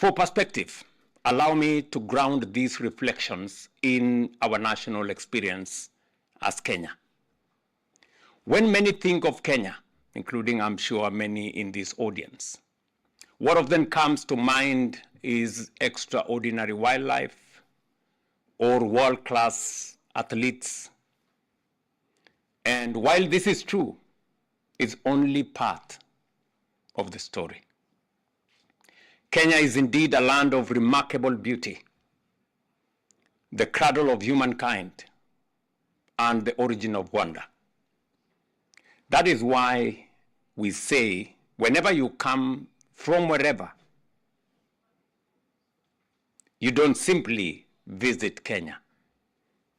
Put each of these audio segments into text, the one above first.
For perspective, allow me to ground these reflections in our national experience as Kenya. When many think of Kenya, including I'm sure many in this audience, what of them comes to mind is extraordinary wildlife or world-class athletes. And while this is true, it's only part of the story. Kenya is indeed a land of remarkable beauty, the cradle of humankind, and the origin of wonder. That is why we say, whenever you come from wherever, you don't simply visit Kenya,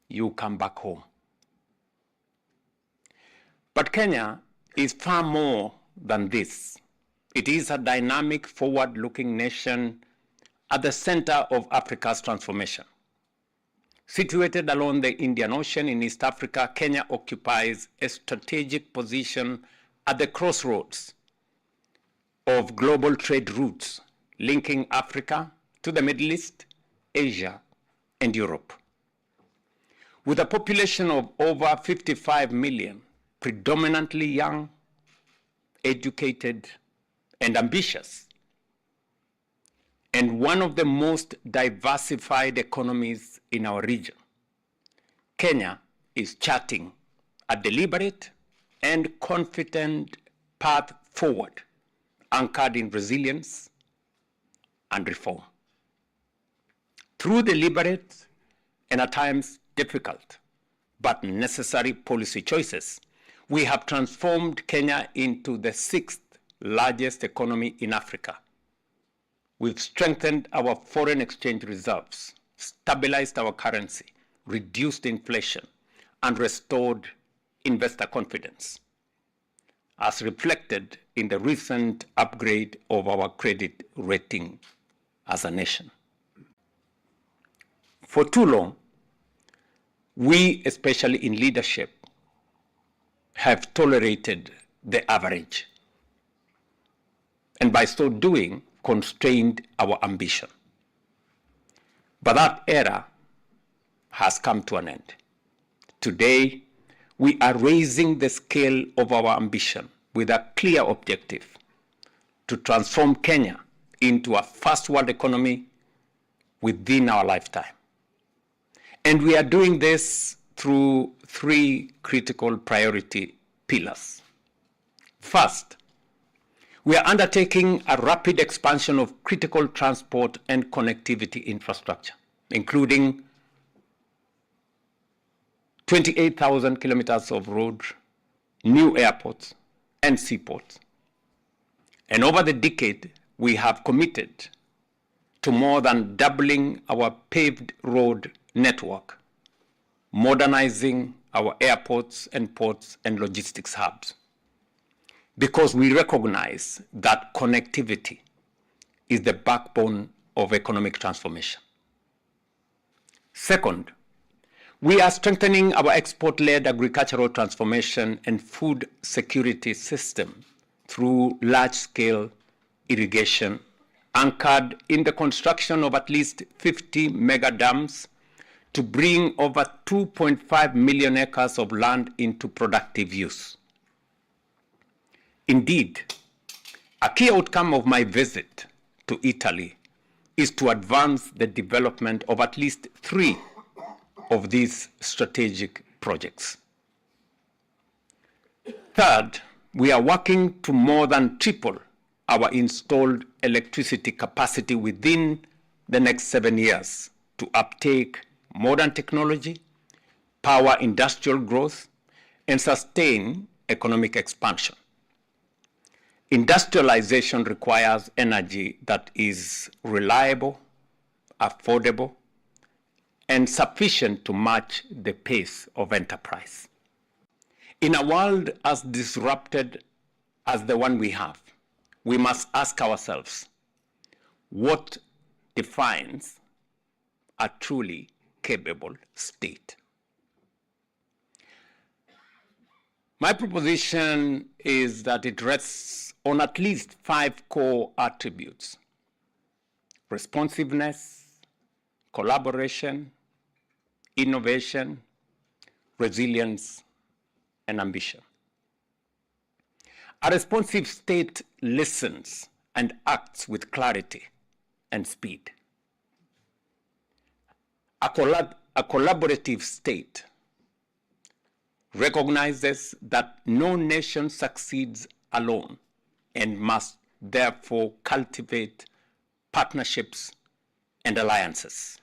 you come back home. But Kenya is far more than this. It is a dynamic, forward-looking nation at the center of Africa's transformation. Situated along the Indian Ocean in East Africa, Kenya occupies a strategic position at the crossroads of global trade routes linking Africa to the Middle East, Asia, and Europe. With a population of over 55 million, predominantly young, educated, and ambitious, and one of the most diversified economies in our region, Kenya is charting a deliberate and confident path forward, anchored in resilience and reform. Through deliberate and at times difficult but necessary policy choices, we have transformed Kenya into the sixth largest economy in Africa. We've strengthened our foreign exchange reserves, stabilized our currency, reduced inflation, and restored investor confidence, as reflected in the recent upgrade of our credit rating as a nation. For too long, we, especially in leadership, have tolerated the average, and by so doing, constrained our ambition. But that era has come to an end. Today, we are raising the scale of our ambition with a clear objective to transform Kenya into a first world economy within our lifetime. And we are doing this through three critical priority pillars. First, we are undertaking a rapid expansion of critical transport and connectivity infrastructure, including 28,000 kilometers of road, new airports, and seaports. And over the decade, we have committed to more than doubling our paved road network, modernizing our airports and ports and logistics hubs, because we recognize that connectivity is the backbone of economic transformation. Second, we are strengthening our export-led agricultural transformation and food security system through large-scale irrigation, anchored in the construction of at least 50 mega dams to bring over 2.5 million acres of land into productive use. Indeed, a key outcome of my visit to Italy is to advance the development of at least 3 of these strategic projects. Third, we are working to more than triple our installed electricity capacity within the next 7 years to uptake modern technology, power industrial growth, and sustain economic expansion. Industrialization requires energy that is reliable, affordable, and sufficient to match the pace of enterprise. In a world as disrupted as the one we have, we must ask ourselves, what defines a truly capable state? My proposition is that it rests on at least 5 core attributes. responsiveness, collaboration, innovation, resilience, and ambition. A responsive state listens and acts with clarity and speed. A collaborative state recognizes that no nation succeeds alone and must therefore cultivate partnerships and alliances.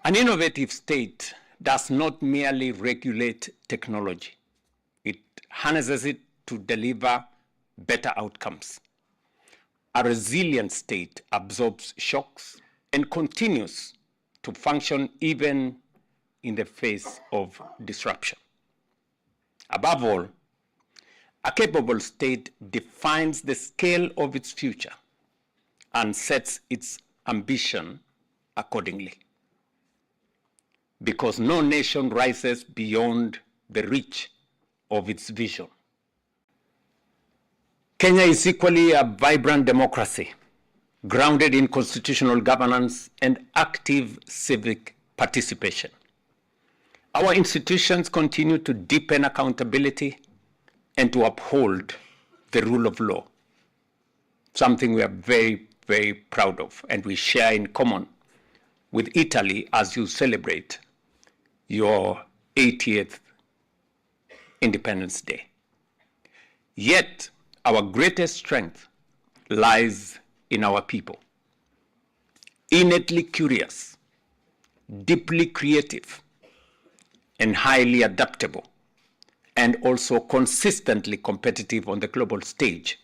An innovative state does not merely regulate technology. It harnesses it to deliver better outcomes. A resilient state absorbs shocks and continues to function even in the face of disruption. Above all, a capable state defines the scale of its future and sets its ambition accordingly. Because no nation rises beyond the reach of its vision. Kenya is equally a vibrant democracy, grounded in constitutional governance and active civic participation. Our institutions continue to deepen accountability and to uphold the rule of law, something we are very, very proud of, and we share in common with Italy as you celebrate your 80th Independence Day. Yet, our greatest strength lies in our people. Innately curious, deeply creative, and highly adaptable, and also consistently competitive on the global stage.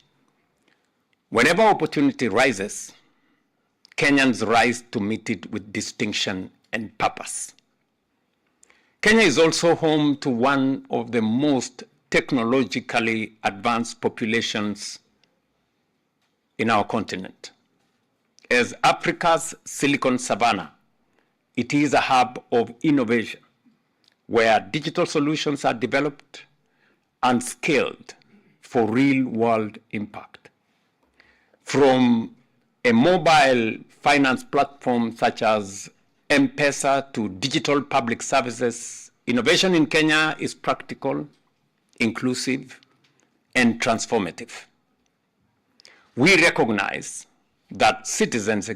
Whenever opportunity rises, Kenyans rise to meet it with distinction and purpose. Kenya is also home to one of the most technologically advanced populations in our continent. As Africa's Silicon Savannah, it is a hub of innovation where digital solutions are developed and scaled for real-world impact. From a mobile finance platform such as M-Pesa to digital public services, innovation in Kenya is practical, inclusive, and transformative. We recognize that citizens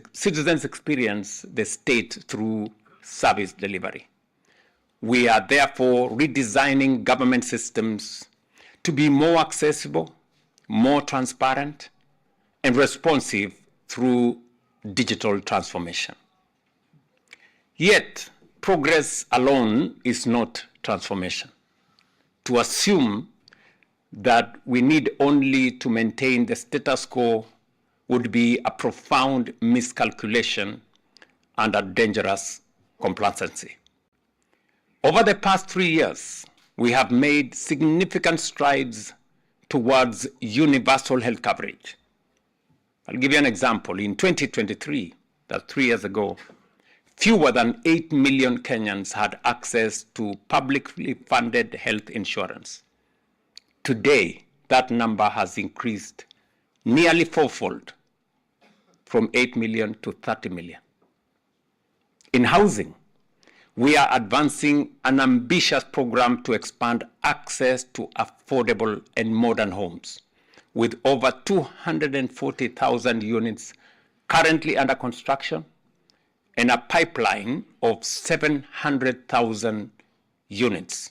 experience the state through service delivery. We are therefore redesigning government systems to be more accessible, more transparent, and responsive through digital transformation. Yet, progress alone is not transformation. To assume that we need only to maintain the status quo would be a profound miscalculation and a dangerous complacency. Over the past 3 years, we have made significant strides towards universal health coverage. I'll give you an example. In 2023, that's 3 years ago, fewer than 8 million Kenyans had access to publicly funded health insurance. Today, that number has increased nearly fourfold, from 8 million to 30 million. In housing, we are advancing an ambitious program to expand access to affordable and modern homes, with over 240,000 units currently under construction and a pipeline of 700,000 units,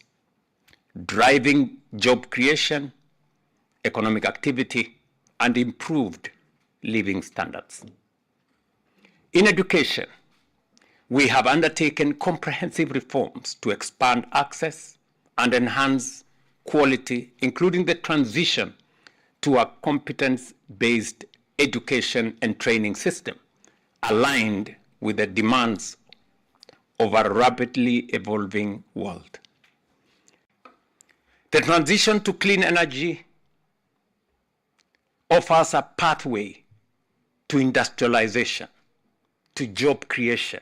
driving job creation, economic activity, and improved living standards. In education, we have undertaken comprehensive reforms to expand access and enhance quality, including the transition to a competence-based education and training system aligned with the demands of a rapidly evolving world. The transition to clean energy offers a pathway to industrialization, to job creation,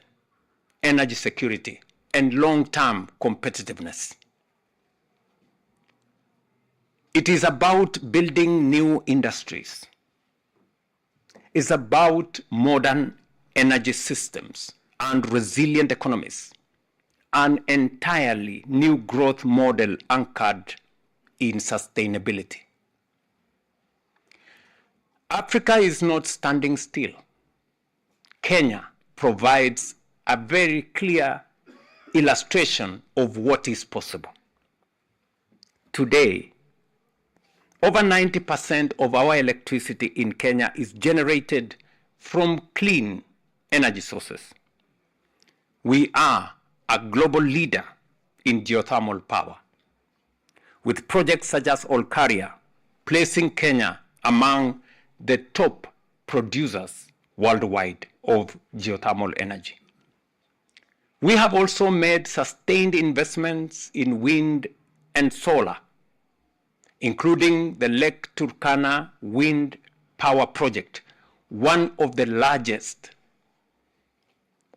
energy security, and long-term competitiveness. It is about building new industries, is about modern energy systems and resilient economies, an entirely new growth model anchored in sustainability. Africa is not standing still. Kenya provides a very clear illustration of what is possible. Today, over 90% of our electricity in Kenya is generated from clean energy sources. We are a global leader in geothermal power, with projects such as Olkaria placing Kenya among the top producers worldwide of geothermal energy. We have also made sustained investments in wind and solar, including the Lake Turkana wind power project, one of the largest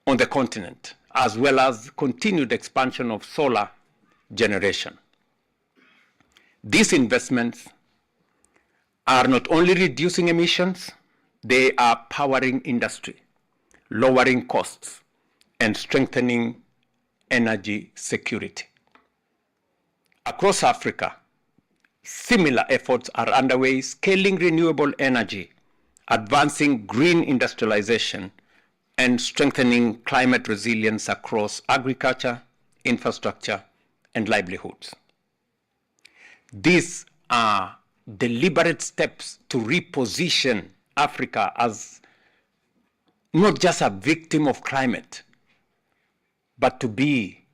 on the continent, as well as continued expansion of solar generation. These investments are not only reducing emissions, they are powering industry, lowering costs, and strengthening energy security. Across Africa, similar efforts are underway, scaling renewable energy, advancing green industrialization, and strengthening climate resilience across agriculture, infrastructure, and livelihoods. These are deliberate steps to reposition Africa as not just a victim of climate, but to be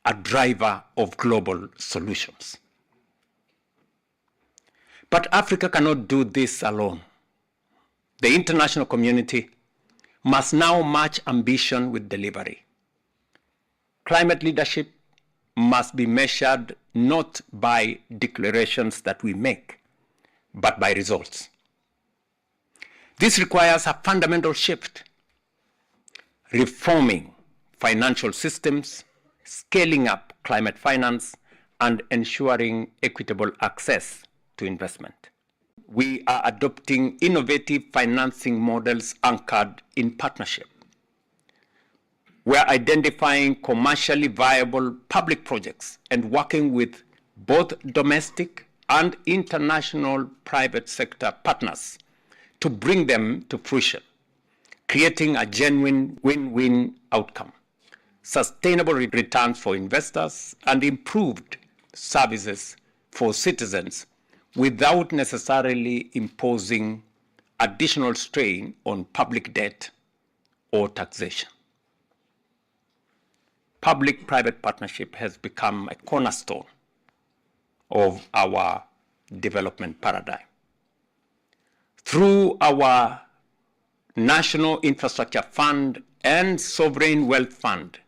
a driver of global solutions. But Africa cannot do this alone. The international community must now match ambition with delivery. Climate leadership must be measured not by declarations that we make, but by results. This requires a fundamental shift, reforming financial systems, scaling up climate finance, and ensuring equitable access to investment. We are adopting innovative financing models anchored in partnership. We are identifying commercially viable public projects and working with both domestic and international private sector partners to bring them to fruition, creating a genuine win-win outcome, sustainable returns for investors, and improved services for citizens without necessarily imposing additional strain on public debt or taxation. Public-private partnership has become a cornerstone of our development paradigm. Through our National Infrastructure Fund and Sovereign Wealth Fund,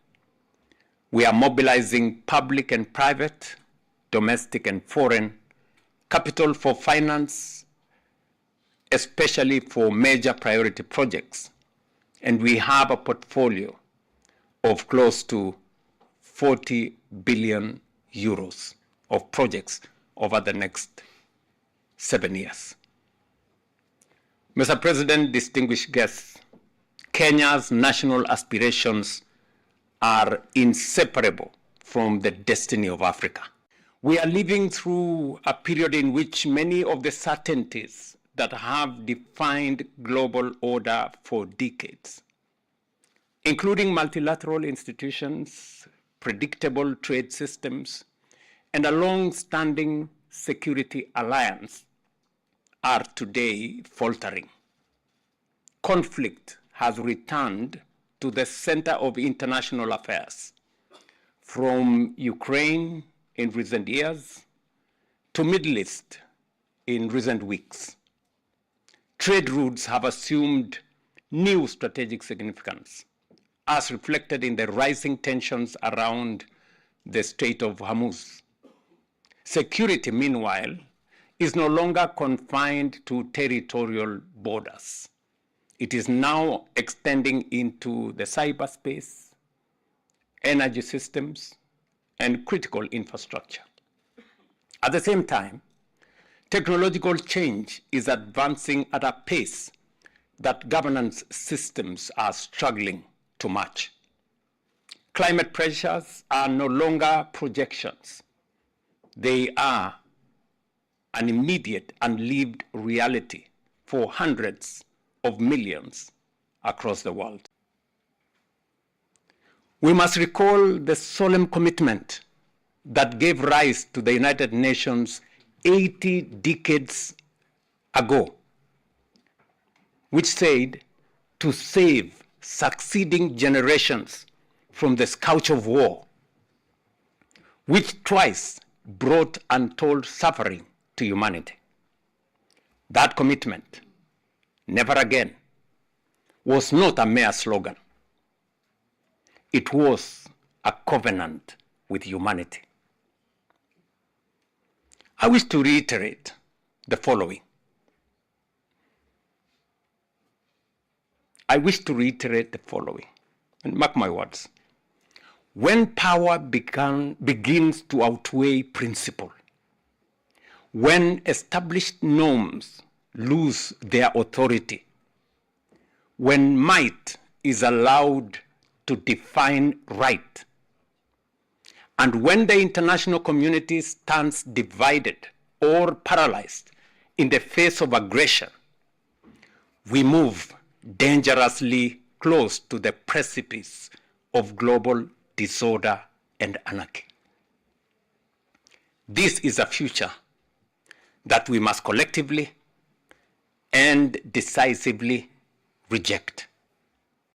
we are mobilizing public and private, domestic and foreign, capital for finance, especially for major priority projects. And we have a portfolio of close to 40 billion euros of projects over the next 7 years. Mr. President, distinguished guests, Kenya's national aspirations are inseparable from the destiny of Africa. We are living through a period in which many of the certainties that have defined global order for decades, including multilateral institutions, predictable trade systems, and a long-standing security alliance, are today faltering. Conflict has returned to the center of international affairs, from Ukraine in recent years to Middle East in recent weeks. Trade routes have assumed new strategic significance, as reflected in the rising tensions around the Strait of Hormuz. Security, meanwhile, is no longer confined to territorial borders. It is now extending into the cyberspace, energy systems, and critical infrastructure. At the same time, technological change is advancing at a pace that governance systems are struggling to match. Climate pressures are no longer projections. They are an immediate and lived reality for hundreds of millions across the world. We must recall the solemn commitment that gave rise to the United Nations 80 decades ago, which said to save succeeding generations from the scourge of war, which twice brought untold suffering to humanity. That commitment, never again, was not a mere slogan. It was a covenant with humanity. I wish to reiterate the following. And mark my words. When power begins to outweigh principle, when established norms lose their authority, when might is allowed to define right, and when the international community stands divided or paralyzed in the face of aggression, we move dangerously close to the precipice of global disorder and anarchy. This is a future that we must collectively and decisively reject.